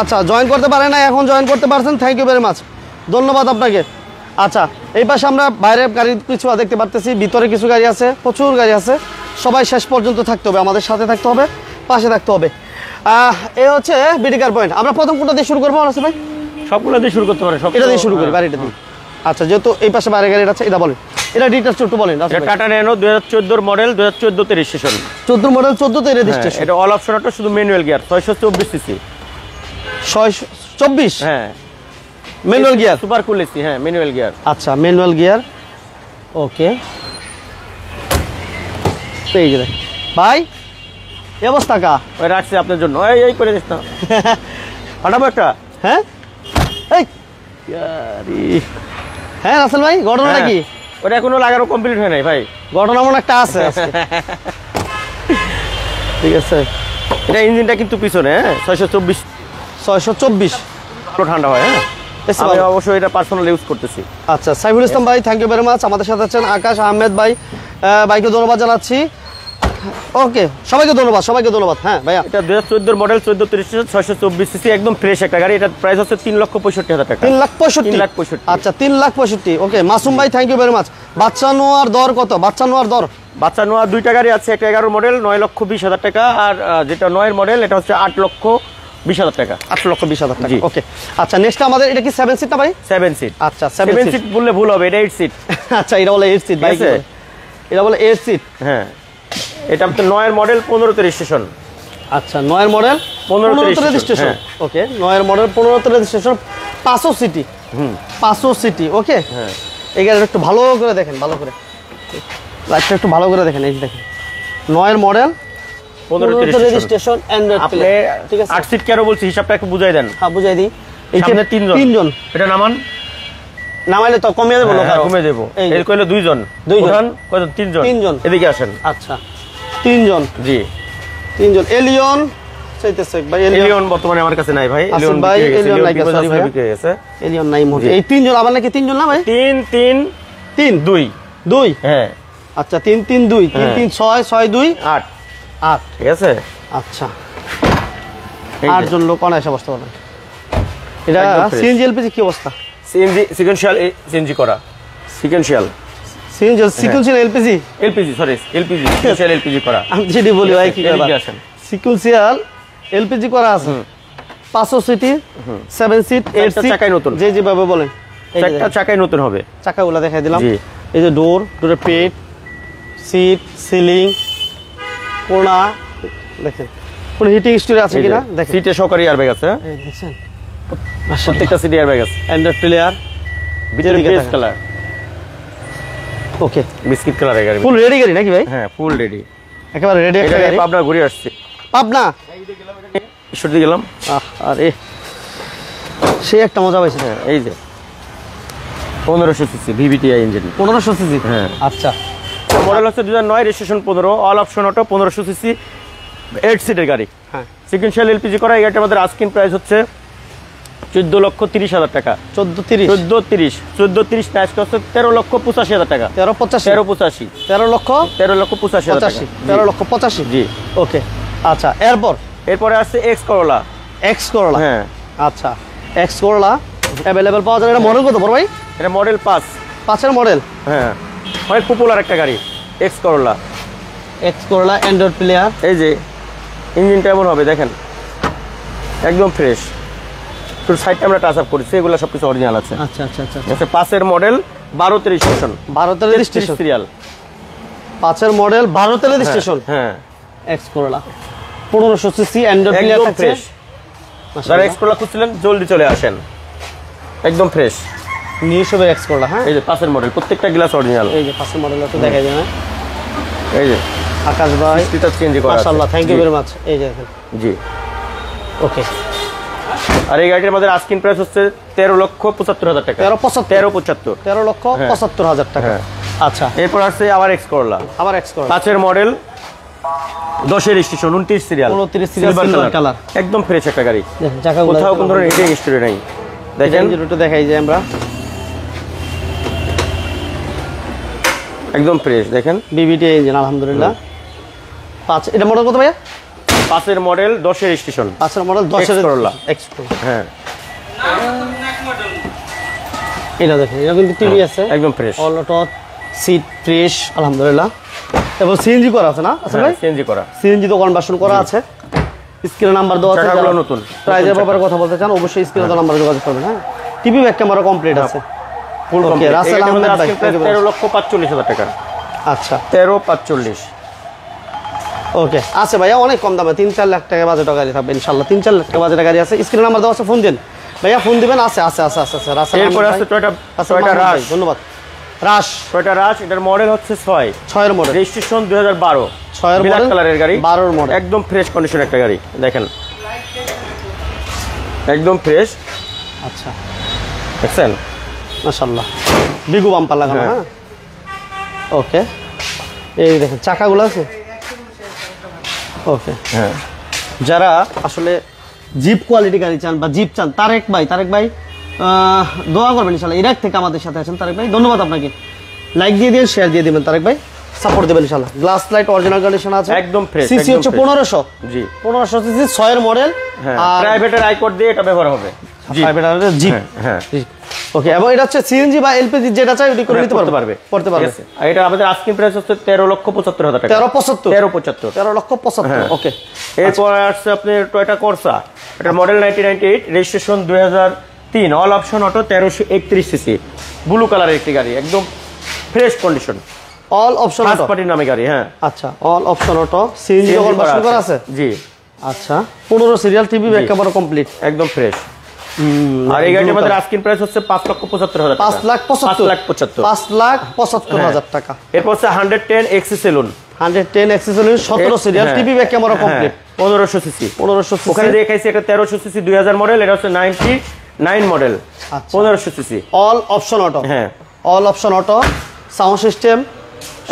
আচ্ছা, জয়েন করতে পারেন না, এখন জয়েন করতে পারছেন, থ্যাংক ইউ ভেরি মাচ, ধন্যবাদ আপনাকে। আচ্ছা, এই পাশে আমরা বাইরে গাড়ি কিছু দেখতে পারতেছি, ভিতরে কিছু গাড়ি আছে, প্রচুর গাড়ি আছে। সবাই শেষ পর্যন্ত থাকতে হবে, আমাদের সাথে থাকতে হবে, পাশে থাকতে হবে। এ হচ্ছে বিডি কার পয়েন্ট। আমরা প্রথম কোনটা দিয়ে শুরু করবো আছে ভাই? সবগুলো দিয়ে শুরু করতে পারে, এটা দিয়ে শুরু করি, বাড়িটা দিয়ে। আচ্ছা, যেহেতু এই পাশে বাইরে গাড়ি আছে, এটা বলেন, এটা ডিটেইলস একটু বলেন। Tata nano 2014 model, 2014 registration. 14 model, 14 registration. এটা অল অপশন অটো, শুধু ম্যানুয়াল গিয়ার, 624 সিসি। 624? হ্যাঁ, manual gear, super cool AC, হ্যাঁ ম্যানুয়াল গিয়ার। আচ্ছা ম্যানুয়াল গিয়ার, ওকে। এই যে ভাই এই অবস্থা কা ওই রাখছি আপনার জন্য, এই করে দিস না পাঠাবো একটা। হ্যাঁ এই হ্যাঁ রাসেল ভাই ঘটনাটা কি? ওটা এখনো লাগানো কমপ্লিট হয় নাই ভাই, ঘটনা মনে একটা আছে আজকে। ঠিক আছে, এটা ইঞ্জিনটা কিন্তু পিছনে, হ্যাঁ 624 624 ঠান্ডা হয়। হ্যাঁ আমি অবশ্যই এটা পার্সোনাল ইউজ করতেছি। আচ্ছা সাইফুল ইসলাম ভাই থ্যাংক ইউ ভেরি মাচ, আমাদের সাথে আছেন আকাশ আহমেদ ভাই, ভাইকে ধন্যবাদ জানাচ্ছি। ওকে সবাইকে ধন্যবাদ, সবাইকে ধন্যবাদ। হ্যাঁ ভাইয়া এটা 2014 মডেল 1430 624 সিসি একদম ফ্রেশ একটা গাড়ি। এটা প্রাইস হচ্ছে 3,65,000 টাকা। 3,65,000 আচ্ছা 3,65,000 ওকে। মাসুম ভাই থ্যাংক ইউ ভেরি মাচ। বাচ্চা নোয়ার দর কত? বাচ্চা নোয়ার দর, বাচ্চা নোয়া দুইটা গাড়ি আছে, একটা 11 মডেল 9,20,000 টাকা, আর যেটা 9 মডেল এটা হচ্ছে 8,20,000 টাকা। 8,20,000 টাকা ওকে। আচ্ছা নেক্সট আমাদের এটা কি 7 সিট না ভাই? 7 সিট। আচ্ছা 7 সিট বললে ভুল হবে, এটা 8 সিট। আচ্ছা এটা বলে 8 সিট ভাই, এটা বলে 8 সিট। হ্যাঁ এটা তো 9 মডেল 15তে রেজিস্ট্রেশন। আচ্ছা 9 মডেল 15তে রেজিস্ট্রেশন ওকে। 9 মডেল 15তে রেজিস্ট্রেশন, 500 সিটি। 500 সিটি ওকে। হ্যাঁ এই গাড়িটা একটু ভালো করে দেখেন, ভালো করে লাইটটা একটু ভালো করে দেখেন। এই যে দেখেন 9 মডেল 15তে রেজিস্ট্রেশন অ্যান্ড্রয়েড প্লে। ঠিক আছে 8 সিট কেন বলছি হিসাবটা একটু বুঝাই দেন। হ্যাঁ বুঝাই দিই। এই সামনে তিনজন, এটা নামান, নামাইলে তো কমিয়ে দেবো, কমিয়ে দেবো। এই কইলো দুইজন, কয়জন? তিনজন। এদিকে আসেন। আচ্ছা তিনজন, জি তিনজন। এলিয়ন চাইতেছে ভাই, এলিয়ন বর্তমানে আমার কাছে নাই ভাই। এলিয়ন ভাই, এলিয়ন নাই, সরি ভাই বিক্রি হয়ে গেছে। এলিয়ন নাই মোটে। এই তিনজন আবার নাকি তিনজন না ভাই? 3 3 3 2 2 হ্যাঁ আচ্ছা 3 3 2 3 3 6 6 2 8 8 ঠিক আছে। আচ্ছা 8 জন লোক অনায়াসে বসতে পারবেন। এটা একদম fresh। সিএনজি এলপিজি কি অবস্থা? সিএনজি সিকোয়েন্সিয়াল, সিএনজি করা sequential, CNG sequential LPG, LPG sorry LPG sequential LPG করা। আমি যেটি বলি ভাই কি এদিকে কথা, আসেন। সিকুয়েন্সিয়াল এলপিজি করা আছে। 500 সিটি 7 সিট 8 সিট চাকাই নতুন, যে যেভাবে বলেন চারটা চাকাই নতুন হবে। চাকাগুলো দেখাই দিলাম। জি এই যে ডোরের পেট, সিট, সিলিং, কোনা দেখেন কোন হিটিং স্টোরি আছে কিনা দেখেন। সিটে সহকারী এয়ারব্যাগ আছে, এই দেখছেন প্রত্যেকটা সিটে এয়ারব্যাগ আছে। অ্যান্ড্রয়েড প্লেয়ার, ভিতরে বেস কালার ওকে, বিস্কিট কালারের গাড়ি, ফুল রেডি গাড়ি নাকি ভাই? হ্যাঁ ফুল রেডি, একেবারে রেডি একটা গাড়ি। পাবনা ঘুরে আসছে, পাবনা ঈশ্বরদী গেলাম। আরে সেই একটা মজা পাইছে। হ্যাঁ এই যে 1500 সিসি ভিভিটিআই ইঞ্জিন, 1500 সিসি। হ্যাঁ আচ্ছা মডেল হচ্ছে 2009, registration 15, all option auto, 1500 CC 8 সিটের গাড়ি। হ্যাঁ সিকোয়েন্সিয়াল এলপিজি করা। এই গাড়িটার আমাদের আস্কিং প্রাইস হচ্ছে 14,30,000 টাকা। 14,30 14,30 প্রাইস হচ্ছে 13,85,000 টাকা। 13,85 13,85,000 টাকা। 13,85,000 জি ওকে। আচ্ছা এরপরে আসছে এক্স করোলা। এক্স করোলা, হ্যাঁ আচ্ছা এক্স করোলা অ্যাভেলেবেল পাওয়া যায়। এটা মডেল কত বড় ভাই? এটা মডেল 5, 5-এর মডেল। হ্যাঁ অনেক পপুলার একটা গাড়ি এক্স করোলা। এক্স করোলা অ্যান্ড্রয়েড প্লেয়ার। এই যে ইঞ্জিনটা এমন হবে দেখেন, একদম ফ্রেশ। শুধু সাইডটা আমরা টাচ আপ করেছি, এগুলো সবকিছু অরিজিনাল আছে। আচ্ছা আচ্ছা আচ্ছা আচ্ছা 5-এর মডেল 12তে রেজিস্ট্রেশন, 12তে রেজিস্ট্রেশন সিরিয়াল। 5-এর মডেল 12তে রেজিস্ট্রেশন। হ্যাঁ X Corolla 1500 CC Android player একদম ফ্রেশ। যারা এক্স করোলা খুঁজছিলেন জলদি চলে আসেন, একদম ফ্রেশ। নিউ শপের এক্স করোলা। হ্যাঁ এই যে 5-এর মডেল, প্রত্যেকটা গ্লাস অরিজিনাল। এই যে 5-এর মডেল তো দেখাই দেন। এই যে আকাশ ভাই স্টিকার চেঞ্জ করা আছে। মাশাআল্লাহ থ্যাংক ইউ ভেরি মাচ। এই যে দেখেন জি ওকে। আর এই গাড়িটার আমাদের আস্কিং প্রাইস হচ্ছে 13,75,000 টাকা। 13,75 13,75,000 টাকা। আচ্ছা এরপর আসছে আবার এক্স করোলা, আবার এক্স করোলা 5-এর মডেল 10-এর registration, 29 serial, 29 serial, silver colour, একদম ফ্রেশ একটা গাড়ি। দেখেন চাকাগুলো কোথাও কোনো ধরনের হিটিং স্টোরি নাই। দেখেন ইঞ্জিনটা দেখাই যায় আমরা, একদম ফ্রেশ। দেখেন বিবিটি ইঞ্জিন আলহামদুলিল্লাহ। 5 এটা মডেল কত ভাইয়া? 5-এর মডেল 10-এর রেজিস্ট্রেশন, 5-এর মডেল 10-এর করোলা এক্স করোলা। হ্যাঁ এটা দেখেন, এটা কিন্তু টিভি আছে, একদম fresh, all auto, seat fresh আলহামদুলিল্লাহ। এবং সিএনজি করা আছে না? আছে ভাই সিএনজি করা, সিএনজি তো কনভার্সন করা আছে। স্ক্রিনে নাম্বার দেওয়া আছে, চাকাগুলো নতুন। প্রাইজের ব্যাপারে কথা বলতে চান অবশ্যই স্ক্রিনে দেওয়া নাম্বারে যোগাযোগ করবেন। হ্যাঁ টিভি ব্যাক ক্যামেরা কমপ্লিট আছে, ফুল ওকে। কমপ্লিট। রাসেল আহমেদ ভাই 13,45,000 টাকা। আচ্ছা 13,45,000 ওকে আছে ভাইয়া, অনেক কম দামে 3-4 লাখ টাকা বাজেট গাড়ি থাকবে ইনশাআল্লাহ। 3-4 লাখ টাকা বাজেট গাড়ি আছে, স্ক্রিনে নাম্বার দেওয়া আছে, ফোন দেন। ভাইয়া ফোন দিবেন। আছে আছে আছে আছে আছে রাসেল। এরপরে আছে টয়োটা রাশ। ধন্যবাদ। রাশ, টয়োটা রাশ, এটার মডেল হচ্ছে 6 এর মডেল, রেজিস্ট্রেশন 2012, 6 এর ব্ল্যাক মডেল, কালারের গাড়ি, 12 এর মডেল, একদম ফ্রেশ কন্ডিশন একটা গাড়ি দেখেন, একদম ফ্রেশ। আচ্ছা দেখছেন মাশাআল্লাহ, বিগু বাম্পার লাগানো। হ্যাঁ ওকে, এই দেখেন চাকাগুলো আছে। ওকে হ্যাঁ, যারা আসলে জিপ কোয়ালিটি গাড়ি চান বা জিপ চান, তারেক ভাই দোয়া করবেন ইনশাআল্লাহ। ইরাক থেকে আমাদের সাথে আছেন তারেক ভাই, ধন্যবাদ আপনাকে। লাইক দিয়ে দিন, শেয়ার দিয়ে দিবেন তারেক ভাই, সাপোর্ট দেবেন ইনশাআল্লাহ। গ্লাস লাইট অরিজিনাল কন্ডিশন আছে, একদম ফ্রেশ। সিসি হচ্ছে 1500। জি 1500 সিসি, 6 এর মডেল। হ্যাঁ, প্রাইভেটের আইকোড দিয়ে এটা ব্যবহার হবে। জি প্রাইভেট জিপ। হ্যাঁ ওকে, এবং এটা হচ্ছে সিএনজি বা এলপিজি যেটা চাই ওটি করে নিতে পারবে, করতে পারবে। আর এটা আমাদের আস্কিং প্রাইস হচ্ছে 13,75,000 টাকা। 13,75,000। ওকে, এরপর আসছে আপনি টয়োটা কর্সা, এটা model 1998, registration 2003, all option auto, 1331 CC, blue কালারের একটি গাড়ি, একদম fresh condition, all option first auto. পার্টির নামে গাড়ি। হ্যাঁ আচ্ছা, all option auto, CNG conversion করা আছে। জি আচ্ছা, 15 সিরিয়াল, টিভি একেবারে কমপ্লিট, একদম ফ্রেশ। আর এই গাড়ির আমাদের আস্কিং প্রাইস হচ্ছে 5,75,000 টাকা। 5,75,000 টাকা। এরপর হচ্ছে 110 XE saloon, 110 XE saloon, 17 serial, TV back camera complete, 1500 CC. 1500 CC. ওখানে দেখাইছি একটা 1300 সিসি 2000 মডেল, এটা হচ্ছে 99 model, 1500 CC, all option auto. হ্যাঁ, all option auto, sound system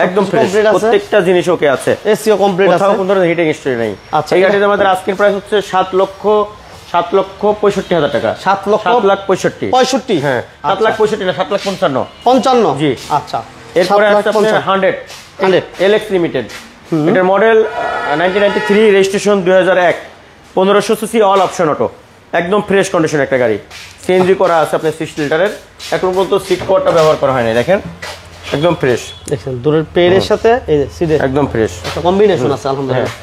একদম ফ্রেশ, প্রত্যেকটা জিনিস ওকে আছে, এসিও কমপ্লিট আছে, কোনো ধরনের হিটিং হিস্ট্রি নেই। আচ্ছা, এই গাড়িতে আমাদের আস্কিং প্রাইস হচ্ছে 7,65,000 টাকা। 7,65,000। হ্যাঁ, 7,65,000 না, 7,55,000। 55। জি আচ্ছা, এরপরে আছে আপনার 100 এলএক্স লিমিটেড, এটার model 1993, registration 2001, 1500 CC, all option auto, একদম ফ্রেশ কন্ডিশন একটা গাড়ি, সিএনজি করা আছে আপনার 6 লিটারের। এখন পর্যন্ত সিট কভারটা ব্যবহার করা হয় না, দেখেন একদম ফ্রেশ। দেখেন দূরের পেডের সাথে এই যে সিটের একদম ফ্রেশ একটা কম্বিনেশন আছে আলহামদুলিল্লাহ।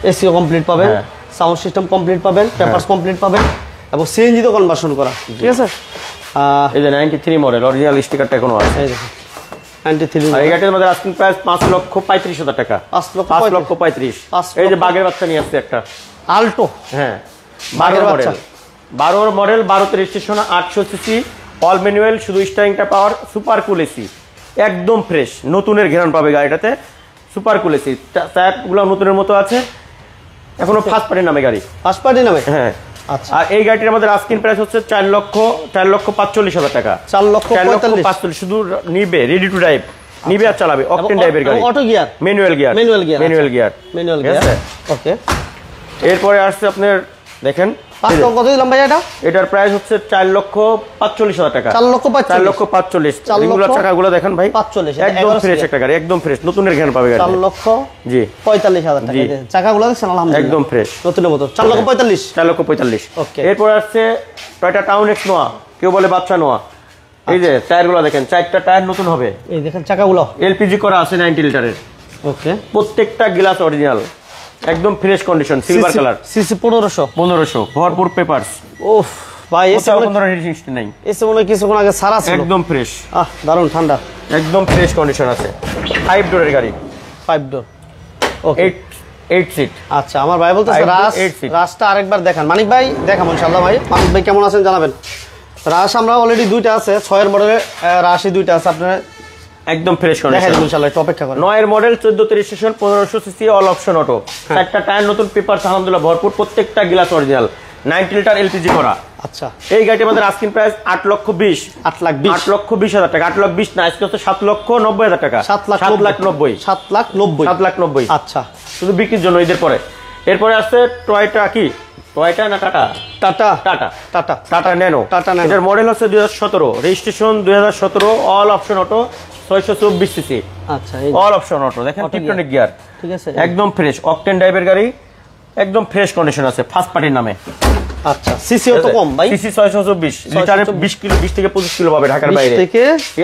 এসিও কমপ্লিট পাবেন, সাউন্ড সিস্টেম কমপ্লিট পাবেন, পেপারস কমপ্লিট পাবেন, এবং সিএনজি তো কনভার্সন করা। ঠিক আছে, এই যে 93 মডেল, অরিজিনাল স্টিকারটা এখনো আছে। এই দেখুন 93। আর এই গাড়ির মধ্যে আস্কিং প্রাইস 5,35,000 টাকা। 5,35,000। এই যে বাগের বাচ্চা নিয়ে আসছে একটা আল্টো। হ্যাঁ, বাগের বাচ্চা, 12 মডেল, 12তে রেজিস্ট্রেশন, 800 সিসি, অল ম্যানুয়াল, শুধু স্টারিংটা পাওয়ার, সুপার কুল এসি, একদম ফ্রেশ, নতুনের ঘ্রাণ পাবে গাড়িটাতে, সুপার কুল এসি, টায়ারগুলো নতুনের মতো আছে, এখনো ফার্স্ট পার্টির নামে গাড়ি, ফার্স্ট পার্টি নামে। হ্যাঁ আচ্ছা, আর এই গাড়িটির আমাদের আস্কিং প্রাইস হচ্ছে 4,45,000 টাকা। 4,45,000 শুধু নিবে, রেডি টু ড্রাইভ, নিবে আর চালাবে, অকটেন ড্রাইভের গাড়ি, auto gear, manual gear, manual gear. Okay, এরপরে আসছে আপনার দেখেন কত দিলাম ভাই এটা? এটার প্রাইস হচ্ছে 4,45,000 টাকা। 4,45,000। এগুলো চাকাগুলো দেখেন ভাই, 45, একদম ফ্রেশ একটা গাড়ি, একদম ফ্রেশ, নতুনের ঘ্রাণ পাবে গাড়ি। 4,45,000 টাকা। চাকাগুলো দেখছেন আলহামদুলিল্লাহ একদম ফ্রেশ, নতুনের মতো। 4,45,000। 4,45,000। ওকে, এরপর আসছে টয়োটা টাউন এক্স নোয়া, কেউ বলে বাচ্চা নোয়া। এই যে টায়ারগুলো দেখেন, 4টা টায়ার নতুন হবে, এই দেখেন চাকাগুলো এলপিজি করা আছে 90 লিটারের। ওকে, প্রত্যেকটা গ্লাস অরিজিনাল, একদম fresh condition, silver colour, CC 1500, ভরপুর পেপারস। ওফ ভাই, এসে কোনো ধরনের হিস্ট্রি নাই, এসে মনে হয় কিছুক্ষণ আগে সারা ছিল, একদম ফ্রেশ, দারুণ ঠান্ডা, একদম ফ্রেশ কন্ডিশন আছে। 5 ডোরের গাড়ি, 5 ডোর। ওকে, 8 সিট। আচ্ছা, আমার ভাই বলতেছে রাশটা আরেকবার দেখান। মানিক ভাই দেখাবো ইনশাআল্লাহ। ভাই মানিক ভাই কেমন আছেন জানাবেন। রাশ আমরা অলরেডি দুইটা আছে, 6 এর মডেলের রাশই দুইটা আছে, আপনারা একদম ফ্রেশ কন্ডিশন দেখাই দেব ইনশাআল্লাহ, একটু অপেক্ষা করেন। 9 এর মডেল, 14তে registration, 1500 CC, all option auto, 4টা টায়ার নতুন, পেপারস আলহামদুলিল্লাহ ভরপুর, প্রত্যেকটা গ্লাস অরিজিনাল, 90 লিটার এলপিজি করা। আচ্ছা, এই গাড়িটির আমাদের আস্কিং প্রাইস 8,20,000। 8,20,000 টাকা। 8,20,000 না, আজকে হচ্ছে 7,90,000 টাকা। 7,90,000। আচ্ছা, শুধু বিক্রির জন্য ঈদের পরে। এরপরে আসছে টয়োটা, কি টয়োটা না টাটা ন্যানো। এটার মডেল হচ্ছে 2017, registration 2017, all option auto, 624 CC, আচ্ছা, অল অপশন অটো, দেখেন টিপটনিক গিয়ার, ঠিক আছে, একদম ফ্রেশ, অকটেন ড্রাইভের গাড়ি, একদম ফ্রেশ কন্ডিশন আছে, ফার্স্ট পার্টির নামে। আচ্ছা, সিসিও তো কম ভাই, সিসি 624, লিটারে 20 কিলো, 20 থেকে 25 কিলো পাবে ঢাকার বাইরে, ঠিক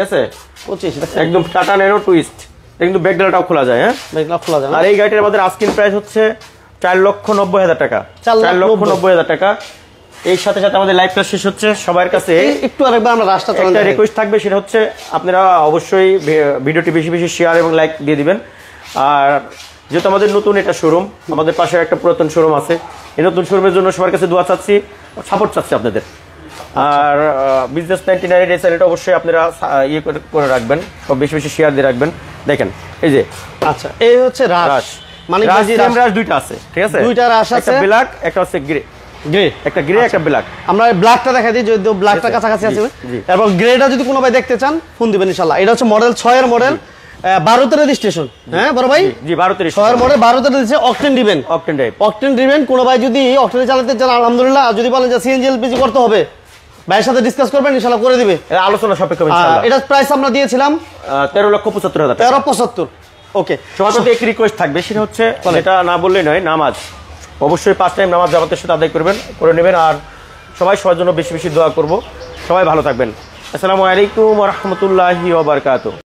আছে, 25, একদম টাটা ন্যানো টুইস্ট, কিন্তু ব্যাকডালাটাও খোলা যায়। হ্যাঁ, ব্যাকডালা খোলা যায়। আর এই গাড়িটার আমাদের আস্কিং প্রাইস হচ্ছে 4,90,000 টাকা। 4,90,000 টাকা। এর সাথে সাথে আমাদের লাইভটা শেষ হচ্ছে, সবার কাছে একটু আরেকবার আমরা রাস্তা একটা রিকোয়েস্ট থাকবে, সেটা হচ্ছে আপনারা অবশ্যই ভিডিওটি বেশি বেশি শেয়ার এবং লাইক দিয়ে দিবেন। আর যেহেতু আমাদের নতুন এটা শোরুম, আমাদের পাশে একটা পুরাতন শোরুম আছে, এই নতুন শোরুমের জন্য সবার কাছে দোয়া চাচ্ছি, সাপোর্ট চাচ্ছি আপনাদের। আর বিজনেস 99 এই চ্যানেলটা অবশ্যই আপনারা ইয়ে করে রাখবেন, সব বেশি বেশি শেয়ার দিয়ে রাখবেন। দেখেন এই যে আচ্ছা, এই হচ্ছে রাশ, মানে রাশ দুইটা আছে, ঠিক আছে, দুইটা রাশ আছে, একটা ব্ল্যাক একটা হচ্ছে গ্রে, একটা গ্রে একটা ব্ল্যাক। আমরা ব্ল্যাকটা দেখাই দিই, যদি ব্ল্যাকটা কাছাকাছি আছে। তারপর গ্রেটা যদি কোনো ভাই দেখতে চান ফোন দিবেন ইনশাআল্লাহ। এটা হচ্ছে মডেল 6 এর মডেল, 12 রেজিস্ট্রেশন। হ্যাঁ বড় ভাই, জি 12 6 এর মডেল 12 রেজিস্ট্রেশন, অকটেন দিবেন, অকটেন দিবেন। কোনো ভাই যদি অকটেনে চালাতে চান আলহামদুলিল্লাহ, আর যদি বলেন যে সিএনজি এলপিজি করতে হবে, ভাইয়ের সাথে ডিসকাস করবেন, ইনশাআল্লাহ করে দিবে, আলোচনা সাপেক্ষে ইনশাআল্লাহ। এটার প্রাইস আমরা দিয়েছিলাম 13,75,000 টাকা। 13,75,000। ওকে, সবার প্রতি একটি রিকোয়েস্ট থাকবে, সেটা হচ্ছে যেটা না বললেই নয়, নামাজ অবশ্যই 5 টাইম নামাজ জামাতের সাথে আদায় করে নেবেন। আর সবাই সবার জন্য বেশি বেশি দোয়া করব। সবাই ভালো থাকবেন। আসসালামু আলাইকুম ওয়া রাহমাতুল্লাহি ওয়া বারাকাতুহু।